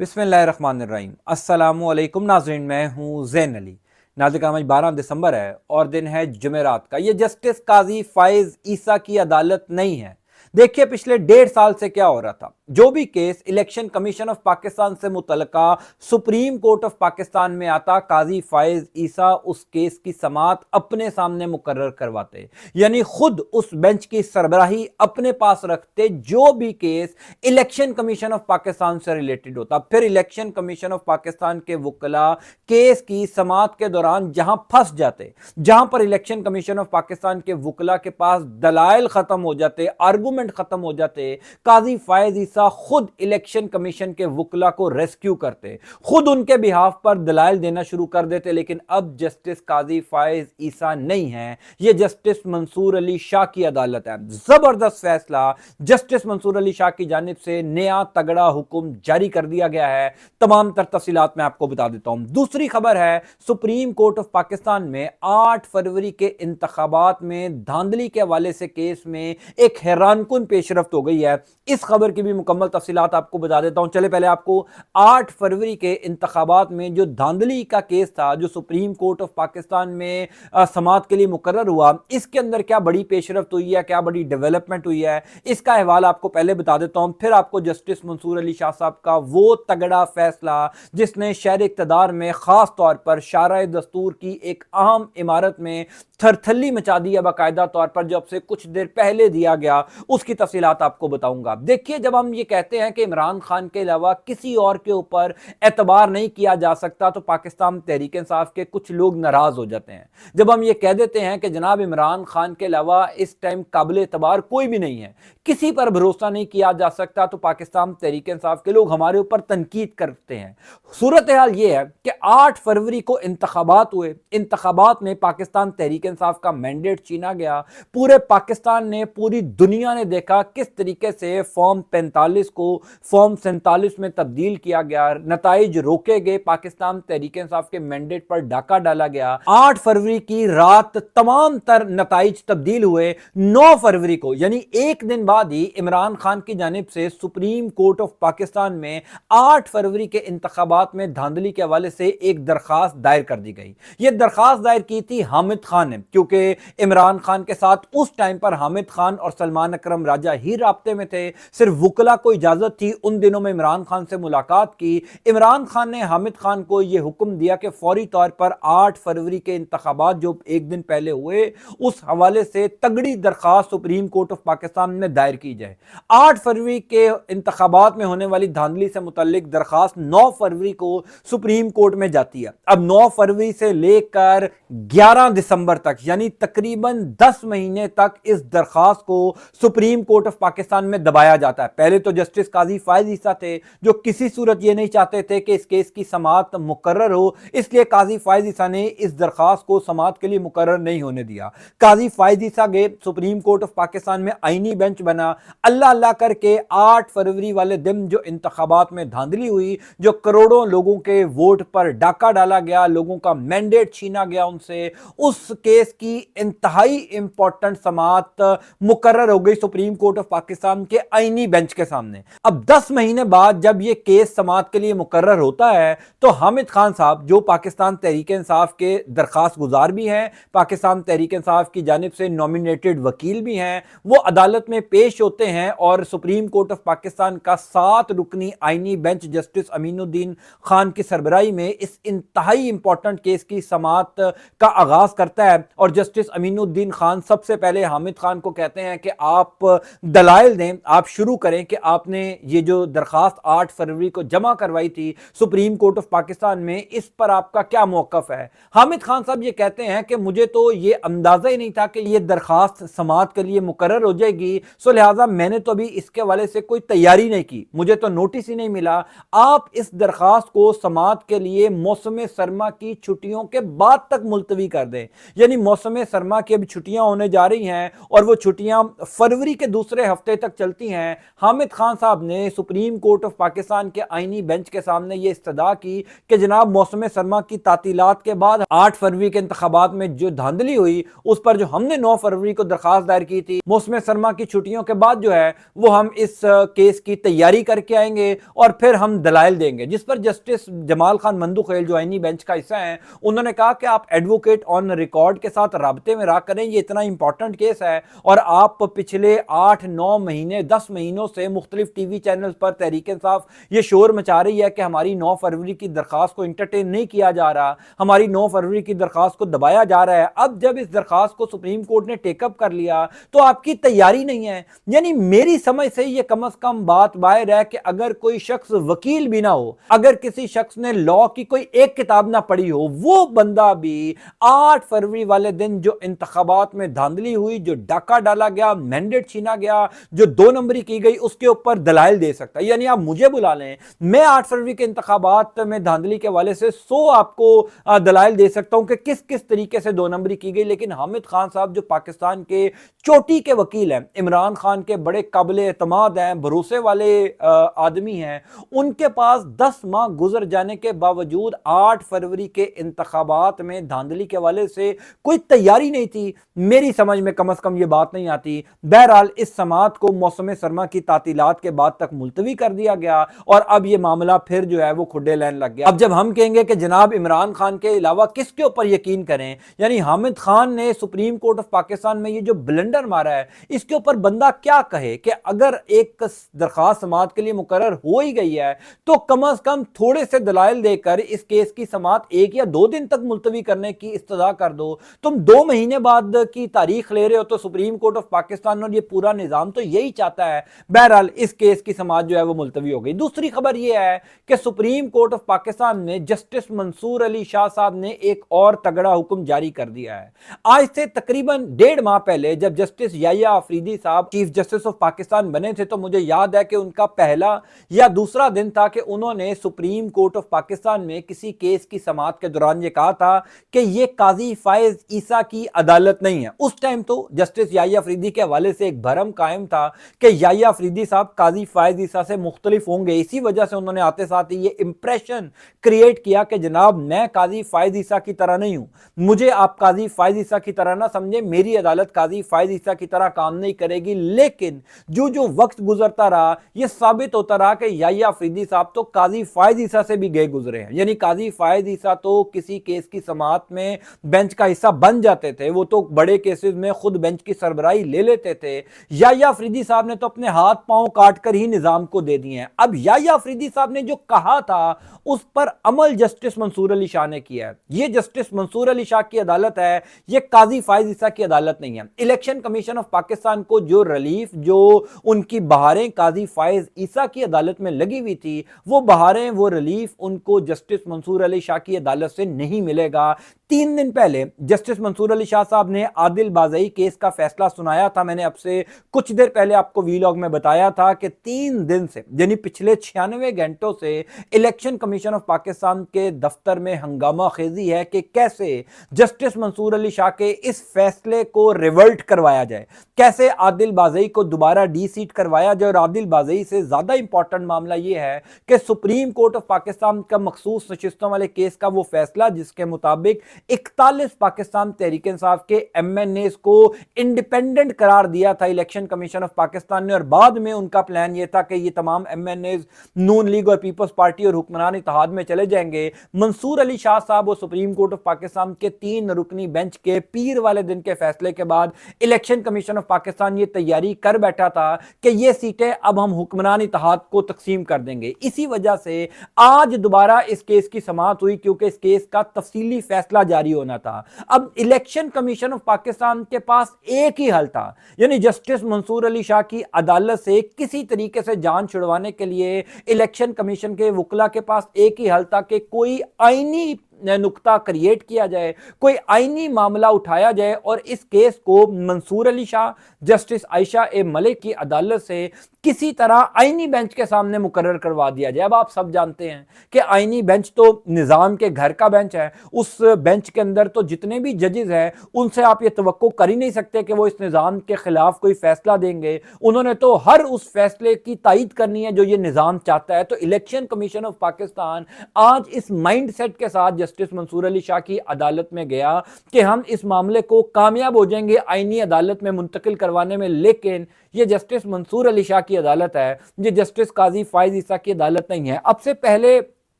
बिस्मिल्लाहिर्रहमानिर्रहीम। अस्सलामुअलैकुम नाज़रीन, मैं हूँ ज़ैन अली। नाज़रीन, आज 12 दिसंबर है और दिन है जुमेरात का। ये जस्टिस काजी फ़ाइज़ ईसा की अदालत नहीं है। देखिए पिछले 1.5 साल से क्या हो रहा था। जो भी case election commission of Pakistan से मुतल्लका सुप्रीम कोर्ट ऑफ पाकिस्तान में आता, काजी फ़ाइज़ ईसा उस केस की समाअत अपने सामने मुकर्रर करवाते, यानी खुद उस बेंच की सरबराही अपने पास रखते। जो भी case election commission of Pakistan से रिलेटेड होता, फिर इलेक्शन कमीशन ऑफ पाकिस्तान के वकला केस की समाअत के दौरान जहां फंस जाते, जहां पर इलेक्शन कमीशन ऑफ पाकिस्तान के वकला के पास दलाइल खत्म हो जाते, आर्गूमेंट खत्म हो जाते, काजी फ़ाइज़ ईसा खुद इलेक्शन कमीशन के वकला को रेस्क्यू करते, खुद उनके बिहाफ पर दलाइल देना शुरू कर देते। लेकिन अब जस्टिस काजी फ़ाइज़ ईसा नहीं है, यह जस्टिस मंसूर अली शाह की अदालत है। जबरदस्त फैसला जस्टिस मंसूर अली शाह की जानिब से नया तगड़ा हुक्म जारी कर दिया गया है। तमाम तर तफसीलात मैं आपको बता देता हूं। दूसरी खबर है, सुप्रीम कोर्ट ऑफ पाकिस्तान में 8 फरवरी के इंतखाबात में धांधली के हवाले से केस में एक हैरानकुन पेशरफ्त हो गई है। इस खबर की भी मुकम्मल तफसीलात आपको बता देता हूं। चले पहले आपको 8 फरवरी के इंतखाबात में जो धांधली का केस था, जो सुप्रीम कोर्ट ऑफ पाकिस्तान में समाअत के लिए मुकर्रर हुआ, इसके अंदर क्या बड़ी पेशरफ्त हुई है, क्या बड़ी डेवलपमेंट हुई है, इसका अहवाल आपको पहले बता देता हूं। फिर आपको जस्टिस मंसूर अली शाह साहब का वो तगड़ा फैसला जिसने शहर इक़्तिदार में खास तौर पर शाराए दस्तूर की एक अहम इमारत में थरथल्ली मचा दी है, बाकायदा तौर पर जब से कुछ देर पहले दिया गया, उसकी तफसीलात आपको बताऊंगा। देखिए, जब हम ये कहते हैं कि इमरान खान के अलावा किसी और के ऊपर एतबार नहीं किया जा सकता, तो पाकिस्तान तहरीक इंसाफ के कुछ लोग नाराज हो जाते हैं। जब हम ये कह देते हैं कि जनाब इमरान खान के अलावा इस टाइम काबिल एतबार कोई भी नहीं है, किसी पर भरोसा नहीं किया जा सकता, तो पाकिस्तान तहरीक इंसाफ के लोग हमारे ऊपर तनकीद करते हैं। सूरत हाल यह है कि 8 फरवरी को इंतखाबात हुए, इंतखाबात में पाकिस्तान तहरीक इंसाफ का मैंडेट छीना गया। पूरे पाकिस्तान ने, पूरी दुनिया ने देखा किस तरीके से फॉर्म 45 को फॉर्म 47 में तब्दील किया गया, नताइज रोके गए, पाकिस्तान तहरीक इंसाफ के मैंडेट पर डाका डाला गया। 8 फरवरी की रात तमाम तर नताइज तब्दील हुए। 9 फरवरी को, यानी एक दिन बाद ही, इमरान खान की जानिब से सुप्रीम कोर्ट ऑफ पाकिस्तान में 8 फरवरी के इंतखाबात में धांधली के हवाले से एक दरखास्त दायर कर दी गई। यह दरखास्त दायर की थी हामिद खान ने, क्योंकि इमरान खान के साथ उस टाइम पर हामिद खान और सलमान अकरम राजा ही राब्ते में थे। सिर्फ वकला को इजाजत थी उन दिनों में इमरान खान से मुलाकात की। इमरान खान ने हामिद खान को यह हुक्म दिया कि फौरी तौर पर 8 फरवरी के इंतखाबात जो एक दिन पहले हुए, उस हवाले से तगड़ी दरखास्त सुप्रीम कोर्ट ऑफ पाकिस्तान में दायर की जाए। 8 फरवरी के इंतखाबात में होने वाली धांधली से मुतल्लिक दरखास्त 9 फरवरी को सुप्रीम कोर्ट में जाती है। अब 9 फरवरी से लेकर 11 दिसंबर तक, यानी तकरीबन 10 महीने तक इस दरखास्त को सुप्रीम कोर्ट ऑफ पाकिस्तान में दबाया जाता है। पहले तो जस्टिस काजी फ़ाइज़ ईसा थे, जो किसी सूरत ये नहीं चाहते थे कि इस केस की समाअत मुकर्रर हो, इसलिए काजी फ़ाइज़ ईसा ने इस दरखास्त को समाअत के लिए मुकर्रर नहीं होने दिया। काजी फ़ाइज़ ईसा गए, सुप्रीम कोर्ट ऑफ पाकिस्तान में आईनी बेंच बना। अल्लाह अल्लाह करके 8 फरवरी वाले दिन जो इंतखाबात में धांधली हुई, जो करोड़ों लोगों के वोट पर डाका डाला गया, लोगों का मैंडेट छीना गया उनसे, उस केस की इंतहाई इंपॉर्टेंट समाअत मुकर्रर हो गई सुप्रीम कोर्ट ऑफ पाकिस्तान के आईनी बेंच के सामने। अब 10 महीने बाद जब यह केस समाअत के लिए मुकर्रर होता है, तो हामिद खान साहब, जो पाकिस्तान तहरीक इंसाफ के दरखास्त गुजार भी हैं, पाकिस्तान तहरीक इंसाफ की जानिब से नॉमिनेटेड वकील भी हैं, वो अदालत में पेश होते हैं और सुप्रीम कोर्ट ऑफ पाकिस्तान का 7 रुकनी आईनी बेंच जस्टिस अमीनुद्दीन खान की सरबराही में इस इंतहाई इंपॉर्टेंट केस की समाअत का आगाज करता है। और जस्टिस अमीनुद्दीन खान सबसे पहले हामिद खान को कहते हैं कि आप दलाइल दें, आप शुरू करें कि आपने ये जो दरखास्त 8 फरवरी को जमा करवाई थी सुप्रीम कोर्ट ऑफ पाकिस्तान में, इस पर आपका क्या मौकफ है। हामिद खान साहब ये कहते हैं कि मुझे तो ये अंदाजा ही नहीं था कि ये दरखास्त समाअत के लिए मुकर्रर हो जाएगी, सो लिहाजा मैंने तो अभी इसके वाले से कोई तैयारी नहीं की, मुझे तो नोटिस ही नहीं मिला। आप इस दरखास्त को समाअत के लिए मौसम सरमा की छुट्टियों के बाद तक मुलतवी कर दें, यानी मौसम सरमा की अभी छुट्टियां होने जा रही हैं और वो छुट्टियां फरवरी के दूसरे हफ्ते तक चलती हैं, हामिद खान साहब ने सुप्रीम कोर्ट ऑफ पाकिस्तान के आईनी बेंच के सामने ये इस्तदा की कि जनाब मौसम सरमा की तातीलात के बाद 8 फरवरी के इंतखाबात में जो धांधली हुई उस पर जो हमने 9 फरवरी को दरखास्त दायर की थी, मौसम सरमा की छुट्टियों के बाद जो है वो हम इस केस की तैयारी करके आएंगे और फिर हम दलाइल देंगे। जिस पर जस्टिस जमाल खान मंदुखेल जो आईनी बेंच का हिस्सा है, उन्होंने कहा कि आप एडवोकेट ऑन रिकॉर्ड के साथ राब्ते में रहा करें, ये इतना इंपॉर्टेंट केस है और आप पिछले 8-9 महीने 10 महीनों से मुख्तलिफ टीवी चैनल पर तहरीक इंसाफ ये शोर मचा रही है कि हमारी 9 फरवरी की दरखास्त को इंटरटेन नहीं किया जा रहा, हमारी 9 फरवरी की दरखास्त को दबाया जा रहा है। अब जब इस दरखास्त को सुप्रीम कोर्ट ने टेकअप कर लिया तो आपकी तैयारी नहीं है। यानी मेरी समझ से ये कम से कम बात बाहर है कि अगर कोई शख्स वकील भी ना हो, अगर किसी शख्स ने लॉ की कोई एक किताब ना पढ़ी हो, वो बंदा भी 8 फरवरी वाले दिन जो इंतखाबात में धांधली हुई, जो डाका डाला गया, मैंडेट छीना गया, जो 2 नंबरी की गई, उसके ऊपर दलाइल दे सकता है। यानी आप मुझे बुला लें, मैं 8 फरवरी के इंतखाबात में धांधली के वाले से 100 आपको दलाइल दे सकता हूं कि किस किस तरीके से 2 नंबरी की गई। लेकिन हामिद खान साहब जो पाकिस्तान के चोटी के वकील हैं, इमरान खान के बड़े काबिले एतमाद हैं, भरोसे वाले आदमी हैं, उनके पास 10 माह गुजर जाने के बावजूद 8 फरवरी के इंतखाबात में धांधली के वाले से कोई तैयारी नहीं थी। मेरी समझ में कम से कम ये बात नहीं आती। बहरहाल इस समात को मौसम सरमा की तातीलात के बाद तक मुलतवी कर दिया गया और अब ये मामला फिर जो है वो खुड्डे लैन लग गया। अब जब हम कहेंगे कि जनाब इमरान खान के अलावा किसके ऊपर यकीन करें, यानी हामिद खान ने सुप्रीम कोर्ट ऑफ पाकिस्तान में ये जो ब्लंडर मारा है, इसके ऊपर बंदा क्या कहे कि अगर एक दरखास्त समात के लिए मुकर्रर हो ही गई है तो कम से कम थोड़े से दलाइल देकर इस केस की समात 1 या 2 दिन तक मुलतवी करने की इस्तदा कर दो। तुम 2 महीने बाद की तारीख ले रहे हो तो सुप्रीम कोर्ट ऑफ पाकिस्तान और ये पूरा निजाम तो यही चाहता है। बहरहाल इस केस की समात जो है वो मुलतवी हो गई। दूसरी खबर यह है कि सुप्रीम कोर्ट ऑफ पाकिस्तान में जस्टिस मंसूर अली शाह साहब ने एक और तगड़ा हुक्म जारी कर दिया है। आज से तकरीबन 1.5 माह पहले जब जस्टिस याहिया अफरीदी साहब चीफ जस्टिस ऑफ पाकिस्तान बने थे तो मुझे याद है कि उनका पहला या दूसरा दिन था कि उन्होंने सुप्रीम कोर्ट ऑफ पाकिस्तान में किसी केस की समात के दौरान ये कहा था कि ये काजी फायज ईसा की अदालत नहीं है। उस टाइम तो जस्टिस याहिया अफरीदी के हवाले से एक भरम कायम था कि याहिया अफरीदी साहब काजी फायज ईसा से मुख्तलिफ होंगे। इसी वजह से उन्होंने आते साथ ही ये इंप्रेशन क्रिएट किया कि जनाब मैं काजी फायज ईसा की तरह नहीं हूं, मुझे आप काजी फायज ईसा की तरह ना समझे, मेरी अदालत काजी फायज ईसा की तरह काम नहीं करेगी। लेकिन जो जो वक्त गुजरता रहा यह साबित होता रहा कि याहिया अफरीदी साहब तो काजी फायज ईसा से भी गए गुजरे हैं। यानी काजी फायज ईसा तो किसी केस की समात में बेंच का हिस्सा बन जाते थे, वो तो बड़े केसेस में खुद बेंच की सरबराही ले लेते थे। याहिया अफरीदी साहब ने तो अपने हाथ पांव काट कर ही निजाम को दे दिए हैं। अब याहिया अफरीदी साहब ने जो कहा था उस पर अमल जस्टिस मंसूर अली शाह ने किया है। यह जस्टिस मंसूर अली शाह की अदालत है, यह काजी फायज ईसा की अदालत नहीं है। इलेक्शन कमीशन ऑफ पाकिस्तान को जो रिलीफ, जो उनकी बहारें काजी फायज ईसा की अदालत में लगी हुई थी, वो बहारें, वो रिलीफ उनको जस्टिस मंसूर अली शाह की अदालत से नहीं मिलेगा। 3 दिन पहले जस्टिस मंसूर अली शाह साहब ने आदिल बाज़ई केस का फैसला सुनाया था। मैंने आपसे कुछ देर पहले आपको वीलॉग में बताया था कि 3 दिन से यानी पिछले 96 घंटों से इलेक्शन कमीशन ऑफ पाकिस्तान के दफ्तर में हंगामा खेजी है कि कैसे जस्टिस मंसूर अली शाह के इस फैसले को रिवर्ट करवाया जाए, कैसे आदिल बाज़ई को दोबारा डी सीट करवाया जाए। और आदिल बाज़ई से ज्यादा इंपॉर्टेंट मामला यह है कि सुप्रीम कोर्ट ऑफ पाकिस्तान का मखसूस नशिस्तों वाले केस का वो फैसला जिसके मुताबिक 41 पाकिस्तान तहरीक इंसाफ के एमएनएस को इंडिपेंडेंट करार दिया था इलेक्शन कमीशन ऑफ पाकिस्तान ने, और बाद में उनका प्लान यह था कि ये तमाम एमएनएस नून लीग और पीपल्स पार्टी और हुक्मरान इत्तेहाद में चले जाएंगे। मंसूर अली शाह साहब और सुप्रीम कोर्ट ऑफ पाकिस्तान के 3 रुकनी बेंच के पीर वाले दिन के फैसले के बाद इलेक्शन कमीशन ऑफ पाकिस्तान ये तैयारी कर बैठा था कि ये सीटें अब हम हुक्मरान इत्तेहाद को तकसीम कर देंगे। इसी वजह से आज दोबारा इस केस की समाअत हुई क्योंकि इस केस का तफसीली फैसला जारी होना था। अब इलेक्शन कमीशन ऑफ पाकिस्तान के पास एक ही हल था, यानी जस्टिस मंसूर अली शाह की अदालत से किसी तरीके से जान छुड़वाने के लिए इलेक्शन कमीशन के वकला के पास एक ही हल था कि कोई आईनी नुक्ता क्रिएट किया जाए, कोई आईनी मामला उठाया जाए और इस केस को मंसूर अली शाह, जस्टिस आयशा ए मलिक की अदालत से किसी तरह आईनी बेंच के सामने मुकर्रर करवा दिया जाए। अब आप सब जानते हैं कि आईनी बेंच तो निज़ाम के घर का बेंच है। उस बेंच के अंदर तो जितने भी जजेस हैं उनसे आप ये तवक्को कर ही नहीं सकते कि वो इस निज़ाम के खिलाफ कोई फैसला देंगे। उन्होंने तो हर उस फैसले की तायीद करनी है जो ये निज़ाम चाहता है। तो इलेक्शन कमीशन ऑफ पाकिस्तान आज इस माइंड सेट के साथ जस्टिस मंसूर अली शाह की अदालत में गया कि हम इस मामले को कामयाब हो जाएंगे आईनी अदालत में मुंतकिल करवाने में। लेकिन ये जस्टिस मंसूर अली शाह की अदालत है, ये जस्टिस काजी फाइज ईसा की अदालत नहीं है। अब से पहले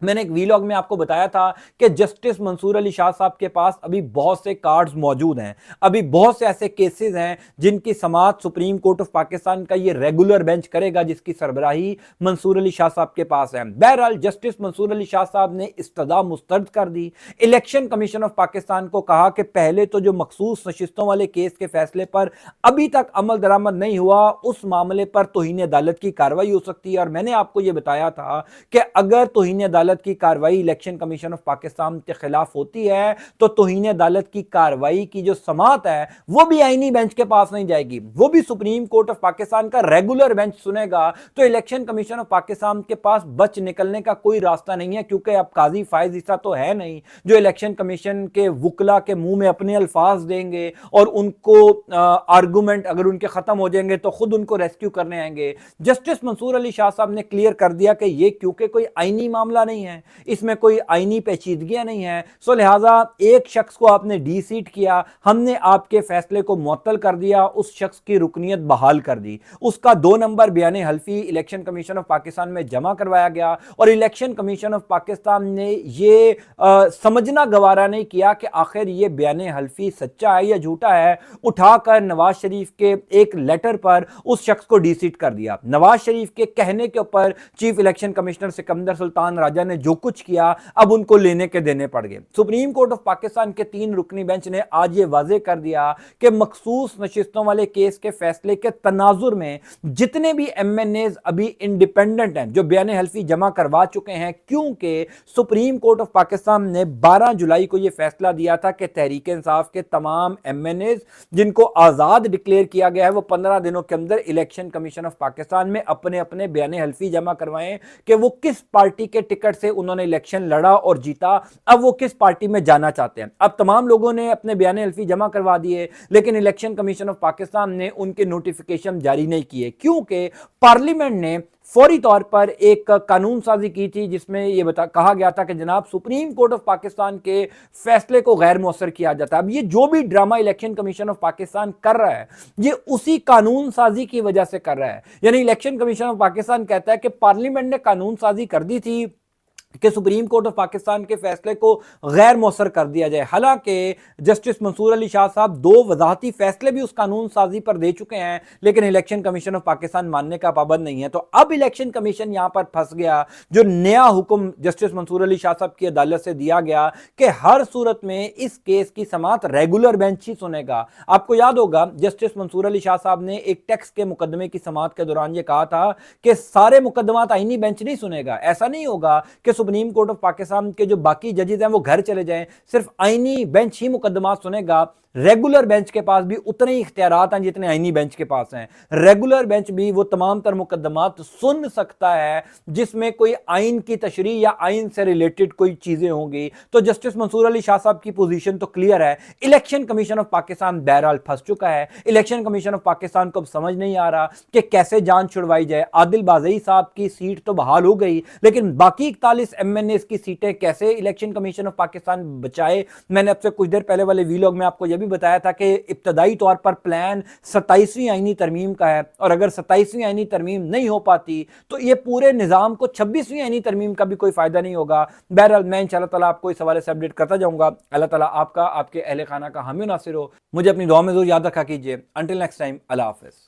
मैंने एक वीलॉग में आपको बताया था कि जस्टिस मंसूर अली शाह साहब के पास अभी बहुत से कार्ड्स मौजूद हैं, अभी बहुत से ऐसे केसेस हैं जिनकी समाअत सुप्रीम कोर्ट ऑफ पाकिस्तान का ये रेगुलर बेंच करेगा, जिसकी सरबराही मंसूर अली शाह साहब के पास है। बहरहाल जस्टिस मंसूर अली शाह साहब ने इस्तदा मुस्तरद कर दी। इलेक्शन कमीशन ऑफ पाकिस्तान को कहा कि पहले तो जो मखसूस नशिस्तों वाले केस के फैसले पर अभी तक अमल दरामद नहीं हुआ, उस मामले पर तौहीन अदालत की कार्रवाई हो सकती है। और मैंने आपको यह बताया था कि अगर तौहीन अदालत की कार्रवाई इलेक्शन कमीशन ऑफ पाकिस्तान के खिलाफ होती है तो तौहीन अदालत की कार्रवाई की जो समाअत है वो भी आईनी बेंच के पास नहीं जाएगी, वो भी सुप्रीम कोर्ट ऑफ पाकिस्तान का रेगुलर बेंच सुनेगा। तो इलेक्शन कमीशन ऑफ पाकिस्तान के पास बच निकलने का कोई रास्ता नहीं है, क्योंकि अब काजी फाइज ईसा तो है नहीं जो इलेक्शन कमीशन के वकला के मुंह में अपने अल्फाज देंगे और उनको आर्गुमेंट अगर उनके खत्म हो जाएंगे तो खुद उनको रेस्क्यू करने आएंगे। जस्टिस मंसूर अली शाह साहब ने क्लियर कर दिया कि ये क्योंकि कोई आईनी मामला नहीं है, इसमें कोई आईनी पेचीदगियां नहीं है, सो लिहाजा एक शख्स को आपने डी सीट किया, हमने आपके फैसले को मुअत्तल कर दिया, उस शख्स की रुकनियत बहाल कर दी। उसका 2 नंबर बयान हल्फी इलेक्शन कमीशन ऑफ पाकिस्तान में जमा करवाया गया और इलेक्शन कमीशन ऑफ पाकिस्तान ने ये समझना गवारा नहीं किया कि आखिर ये बयान हल्फी सच्चा है या झूठा है। उठाकर नवाज शरीफ के एक लेटर पर उस शख्स को डी सीट कर दिया। नवाज शरीफ के कहने के ऊपर chief election commissioner Sikandar Sultan Raja ने जो कुछ किया अब उनको लेने के देने पड़ गए। सुप्रीम कोर्ट ऑफ पाकिस्तान के 3 रुकनी बेंच ने आज ये वाजे कर दिया कि मखसूस नशिस्तों वाले केस के फैसले के तनाजुर में जितने भी एमएनएज अभी इंडिपेंडेंट हैं जो बयान हल्फी जमा करवा चुके हैं, क्योंकि सुप्रीम कोर्ट ऑफ पाकिस्तान ने 12 जुलाई को यह फैसला दिया था कि तहरीक इंसाफ के तमाम एमएनएज जिनको आजाद डिक्लेयर किया गया है वो 15 दिनों के अंदर इलेक्शन कमीशन ऑफ पाकिस्तान में अपने अपने बयान हल्फी जमा करवाएं कि वो किस पार्टी के टिकट से उन्होंने इलेक्शन लड़ा और जीता, अब वो किस पार्टी में जाना चाहते हैं। अब तमाम लोगों ने अपने बयान हल्फी जमा करवा दिए, लेकिन इलेक्शन कमीशन ऑफ पाकिस्तान ने उनके नोटिफिकेशन जारी नहीं किए, क्योंकि पार्लियामेंट ने फौरी तौर पर एक कानून साजी की थी जिसमें यह कहा गया था कि जनाब सुप्रीम कोर्ट ऑफ पाकिस्तान के फैसले को गैर मौसर किया जाता है। अब ये जो भी drama election commission of Pakistan कर रहा है ये उसी कानून साजी की वजह से कर रहा है। यानी इलेक्शन कमीशन ऑफ पाकिस्तान कहता है कि पार्लियामेंट ने कानून साजी कर दी थी कि सुप्रीम कोर्ट ऑफ पाकिस्तान के फैसले को गैर मौसर कर दिया जाए। हालांकि जस्टिस मंसूर अली शाह साहब 2 वजाहती फैसले भी उस कानून साजी पर दे चुके हैं, लेकिन इलेक्शन कमीशन ऑफ पाकिस्तान मानने का पाबंद नहीं है। तो अब इलेक्शन कमीशन यहां पर फंस गया। जो नया हुक्म जस्टिस मंसूर अली शाह साहब की अदालत से दिया गया कि हर सूरत में इस केस की समाअत रेगुलर बेंच ही सुनेगा। आपको याद होगा जस्टिस मंसूर अली शाह साहब ने एक टैक्स के मुकदमे की समाअत के दौरान यह कहा था कि सारे मुकदमात आईनी बेंच नहीं सुनेगा। ऐसा नहीं होगा कि सुप्रीम कोर्ट ऑफ पाकिस्तान के जो बाकी जजेस हैं वो घर चले जाएं, सिर्फ आईनी बेंच ही मुकदमात सुनेगा। रेगुलर बेंच के पास भी उतने ही इख्तियारात हैं जितने आईनी बेंच के पास हैं। रेगुलर बेंच भी वो तमाम तर मुकदमात सुन सकता है जिसमें कोई आइन की तशरीह या आइन से रिलेटेड कोई चीजें होंगी। तो जस्टिस मंसूर अली शाह साहब की पोजीशन तो क्लियर है। इलेक्शन कमीशन ऑफ पाकिस्तान बहरहाल फंस चुका है। इलेक्शन कमीशन ऑफ पाकिस्तान को अब समझ नहीं आ रहा कि कैसे जान छुड़वाई जाए। आदिल बाज़ई साहब की सीट तो बहाल हो गई, लेकिन बाकी 41 एमएनएस की सीटें कैसे इलेक्शन कमीशन ऑफ पाकिस्तान बचाए। मैंने आपसे कुछ देर पहले वाले वीलॉग में आपको भी बताया था कि इब्तदाई तौर पर प्लान 27वीं आईनी तरमीम का है, और अगर 27वीं आईनी तरमीम नहीं हो पाती तो ये पूरे निजाम को 26वीं आईनी तरमीम का भी कोई फायदा नहीं होगा। बहरहाल मैं इंशाअल्लाह ताला आपको इस हवाले से अपडेट करता जाऊंगा। अल्लाह ताला आपका आपके अहले खाना का हामी नासिर हो। मुझे अपनी दुआ में जरूर याद रखा कीजिए। अंटिल नेक्स्ट टाइम, अल्लाह हाफिज।